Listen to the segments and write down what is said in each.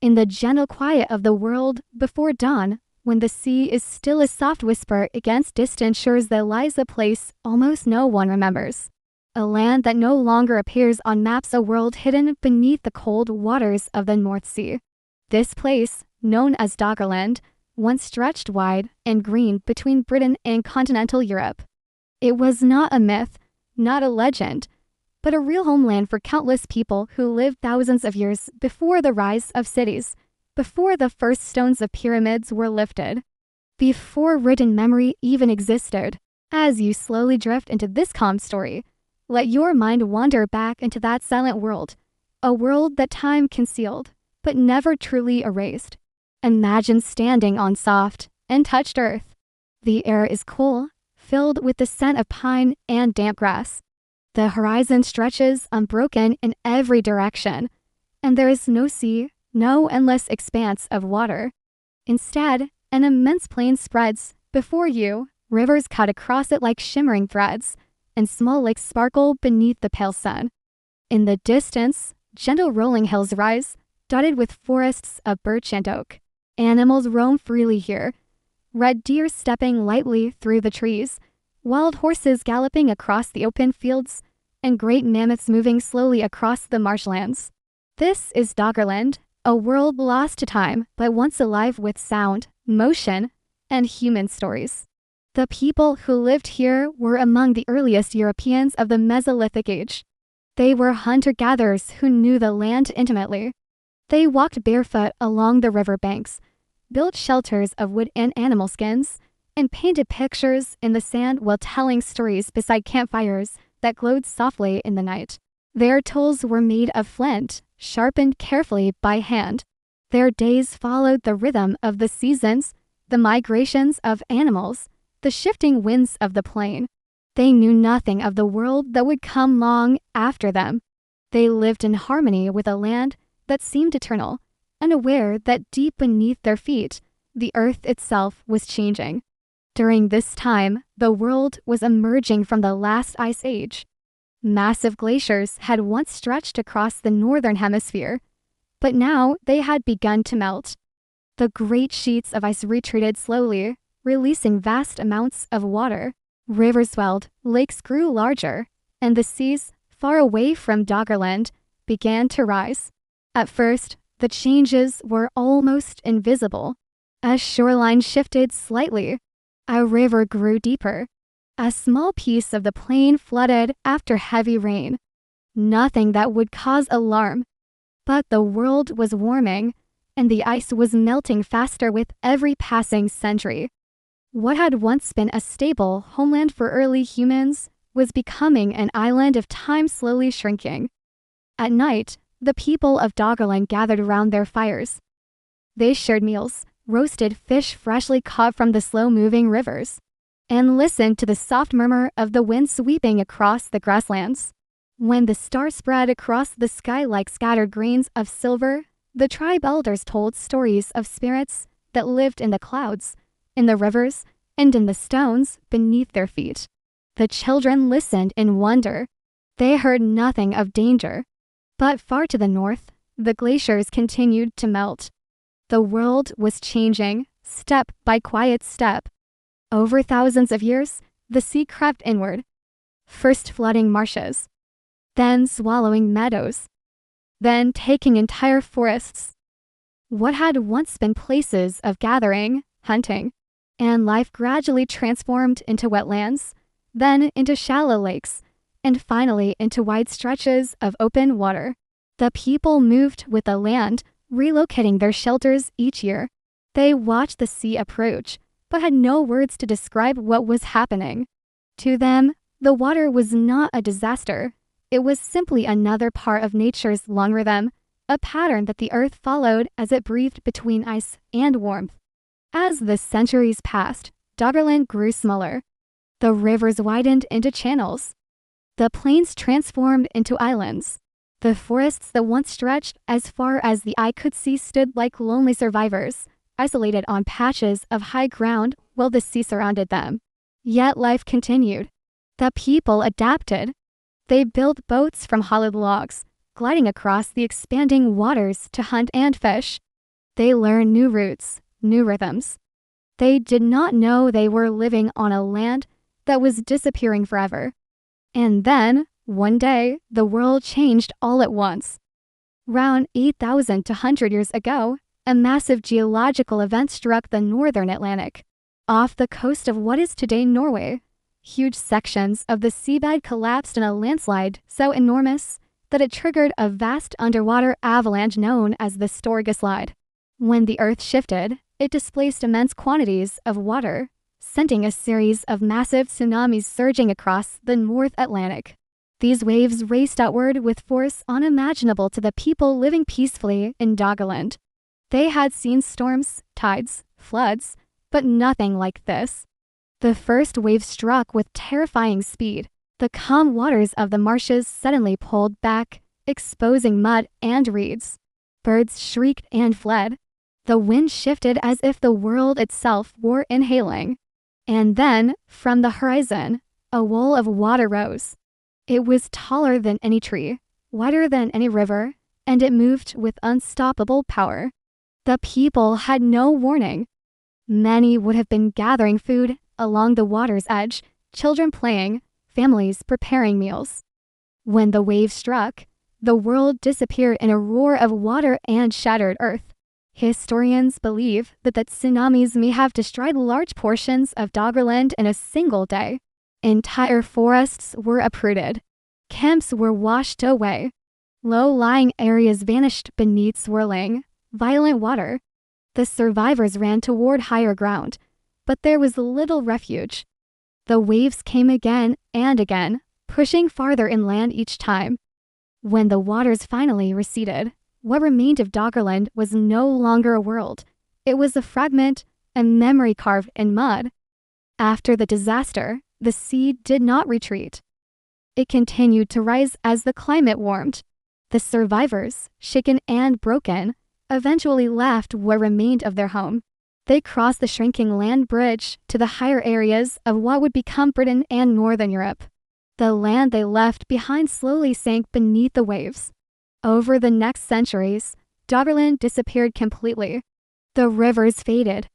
In the gentle quiet of the world before dawn, when the sea is still a soft whisper against distant shores, there lies a place almost no one remembers. A land that no longer appears on maps, a world hidden beneath the cold waters of the North Sea. This place, known as Doggerland, once stretched wide and green between Britain and continental Europe. It was not a myth, not a legend, but a real homeland for countless people who lived thousands of years before the rise of cities, before the first stones of pyramids were lifted, before written memory even existed. As you slowly drift into this calm story, let your mind wander back into that silent world, a world that time concealed, but never truly erased. Imagine standing on soft, untouched earth. The air is cool, filled with the scent of pine and damp grass. The horizon stretches unbroken in every direction, and there is no sea, no endless expanse of water. Instead, an immense plain spreads before you, rivers cut across it like shimmering threads, and small lakes sparkle beneath the pale sun. In the distance, gentle rolling hills rise, dotted with forests of birch and oak. Animals roam freely here, red deer stepping lightly through the trees, wild horses galloping across the open fields, and great mammoths moving slowly across the marshlands. This is Doggerland, a world lost to time, but once alive with sound, motion, and human stories. The people who lived here were among the earliest Europeans of the Mesolithic age. They were hunter-gatherers who knew the land intimately. They walked barefoot along the river banks, built shelters of wood and animal skins, and painted pictures in the sand while telling stories beside campfires that glowed softly in the night. Their tools were made of flint, sharpened carefully by hand. Their days followed the rhythm of the seasons, the migrations of animals, the shifting winds of the plain. They knew nothing of the world that would come long after them. They lived in harmony with a land that seemed eternal, unaware that deep beneath their feet, the earth itself was changing. During this time, the world was emerging from the last ice age. Massive glaciers had once stretched across the northern hemisphere, but now they had begun to melt. The great sheets of ice retreated slowly, releasing vast amounts of water. Rivers swelled, lakes grew larger, and the seas, far away from Doggerland, began to rise. At first, the changes were almost invisible. A shoreline shifted slightly. A river grew deeper. A small piece of the plain flooded after heavy rain. Nothing that would cause alarm. But the world was warming, and the ice was melting faster with every passing century. What had once been a stable homeland for early humans was becoming an island of time slowly shrinking. At night, the people of Doggerland gathered around their fires. They shared meals, roasted fish freshly caught from the slow-moving rivers, and listened to the soft murmur of the wind sweeping across the grasslands. When the stars spread across the sky like scattered grains of silver, the tribe elders told stories of spirits that lived in the clouds, in the rivers, and in the stones beneath their feet. The children listened in wonder. They heard nothing of danger. But far to the north, the glaciers continued to melt. The world was changing, step by quiet step. Over thousands of years, the sea crept inward, first flooding marshes, then swallowing meadows, then taking entire forests. What had once been places of gathering, hunting, and life gradually transformed into wetlands, then into shallow lakes, and finally into wide stretches of open water. The people moved with the land, relocating their shelters each year. They watched the sea approach, but had no words to describe what was happening. To them, the water was not a disaster. It was simply another part of nature's long rhythm, a pattern that the earth followed as it breathed between ice and warmth. As the centuries passed, Doggerland grew smaller. The rivers widened into channels. The plains transformed into islands. The forests that once stretched as far as the eye could see stood like lonely survivors, isolated on patches of high ground while the sea surrounded them. Yet life continued. The people adapted. They built boats from hollowed logs, gliding across the expanding waters to hunt and fish. They learned new routes, new rhythms. They did not know they were living on a land that was disappearing forever. And then, one day, the world changed all at once. Round 8,000 to 100 years ago, a massive geological event struck the northern Atlantic. Off the coast of what is today Norway, huge sections of the seabed collapsed in a landslide so enormous that it triggered a vast underwater avalanche known as the Storgeslide. When the earth shifted, it displaced immense quantities of water, sending a series of massive tsunamis surging across the North Atlantic. These waves raced outward with force unimaginable to the people living peacefully in Doggerland. They had seen storms, tides, floods, but nothing like this. The first wave struck with terrifying speed. The calm waters of the marshes suddenly pulled back, exposing mud and reeds. Birds shrieked and fled. The wind shifted as if the world itself were inhaling. And then, from the horizon, a wall of water rose. It was taller than any tree, wider than any river, and it moved with unstoppable power. The people had no warning. Many would have been gathering food along the water's edge, children playing, families preparing meals. When the wave struck, the world disappeared in a roar of water and shattered earth. Historians believe that the tsunamis may have destroyed large portions of Doggerland in a single day. Entire forests were uprooted. Camps were washed away. Low-lying areas vanished beneath swirling, violent water. The survivors ran toward higher ground, but there was little refuge. The waves came again and again, pushing farther inland each time. When the waters finally receded, what remained of Doggerland was no longer a world. It was a fragment, a memory carved in mud. After the disaster, the sea did not retreat. It continued to rise as the climate warmed. The survivors, shaken and broken, eventually left what remained of their home. They crossed the shrinking land bridge to the higher areas of what would become Britain and Northern Europe. The land they left behind slowly sank beneath the waves. Over the next centuries, Doggerland disappeared completely. The rivers faded.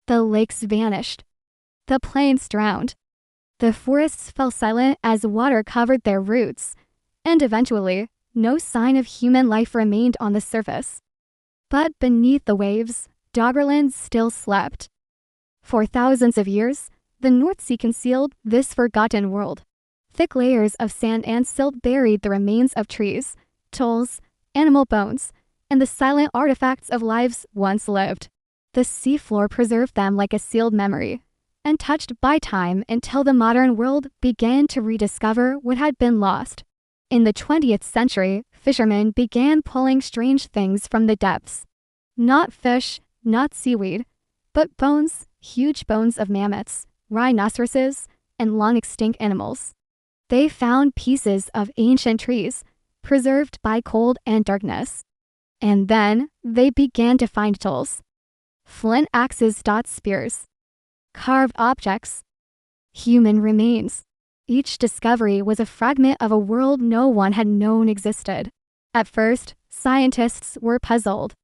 The lakes vanished. The plains drowned. The forests fell silent as water covered their roots, and eventually, no sign of human life remained on the surface. But beneath the waves, Doggerland still slept. For thousands of years, the North Sea concealed this forgotten world. Thick layers of sand and silt buried the remains of trees, tools, animal bones, and the silent artifacts of lives once lived. The seafloor preserved them like a sealed memory, untouched by time until the modern world began to rediscover what had been lost. In the 20th century, fishermen began pulling strange things from the depths. Not fish, not seaweed, but bones, huge bones of mammoths, rhinoceroses, and long-extinct animals. They found pieces of ancient trees, preserved by cold and darkness. And then they began to find tools. Flint axes, spears, carved objects, human remains. Each discovery was a fragment of a world no one had known existed. At first, scientists were puzzled.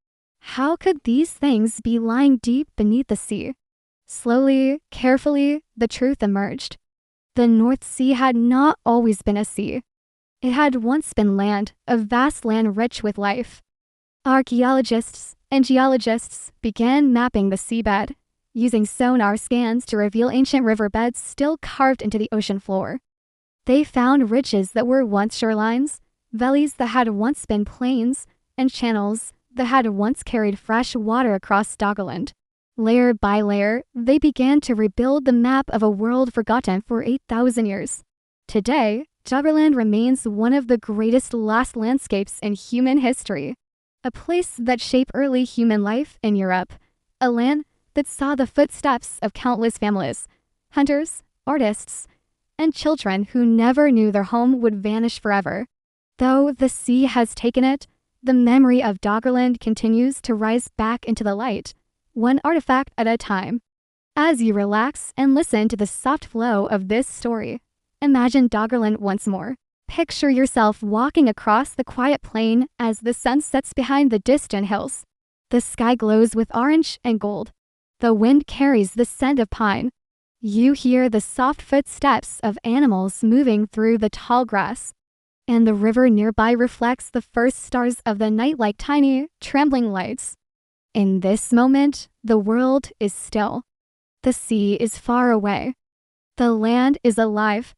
How could these things be lying deep beneath the sea? Slowly, carefully, the truth emerged. The North Sea had not always been a sea. It had once been land, a vast land rich with life. Archaeologists and geologists began mapping the seabed, using sonar scans to reveal ancient riverbeds still carved into the ocean floor. They found ridges that were once shorelines, valleys that had once been plains, and channels that had once carried fresh water across Doggerland. Layer by layer, they began to rebuild the map of a world forgotten for 8,000 years. Today, Doggerland remains one of the greatest lost landscapes in human history. A place that shaped early human life in Europe. A land that saw the footsteps of countless families, hunters, artists, and children who never knew their home would vanish forever. Though the sea has taken it, the memory of Doggerland continues to rise back into the light, one artifact at a time. As you relax and listen to the soft flow of this story, imagine Doggerland once more. Picture yourself walking across the quiet plain as the sun sets behind the distant hills. The sky glows with orange and gold. The wind carries the scent of pine. You hear the soft footsteps of animals moving through the tall grass. And the river nearby reflects the first stars of the night like tiny, trembling lights. In this moment, the world is still. The sea is far away. The land is alive.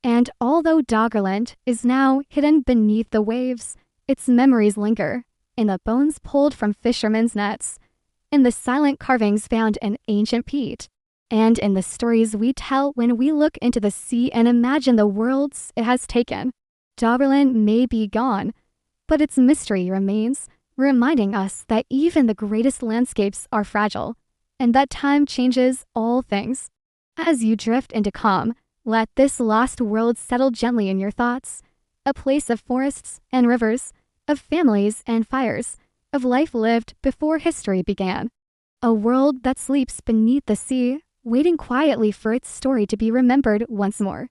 And although Doggerland is now hidden beneath the waves, its memories linger in the bones pulled from fishermen's nets, in the silent carvings found in ancient peat, and in the stories we tell when we look into the sea and imagine the worlds it has taken. Doggerland may be gone, but its mystery remains, reminding us that even the greatest landscapes are fragile, and that time changes all things. As you drift into calm, let this lost world settle gently in your thoughts, a place of forests and rivers, of families and fires, of life lived before history began. A world that sleeps beneath the sea, waiting quietly for its story to be remembered once more.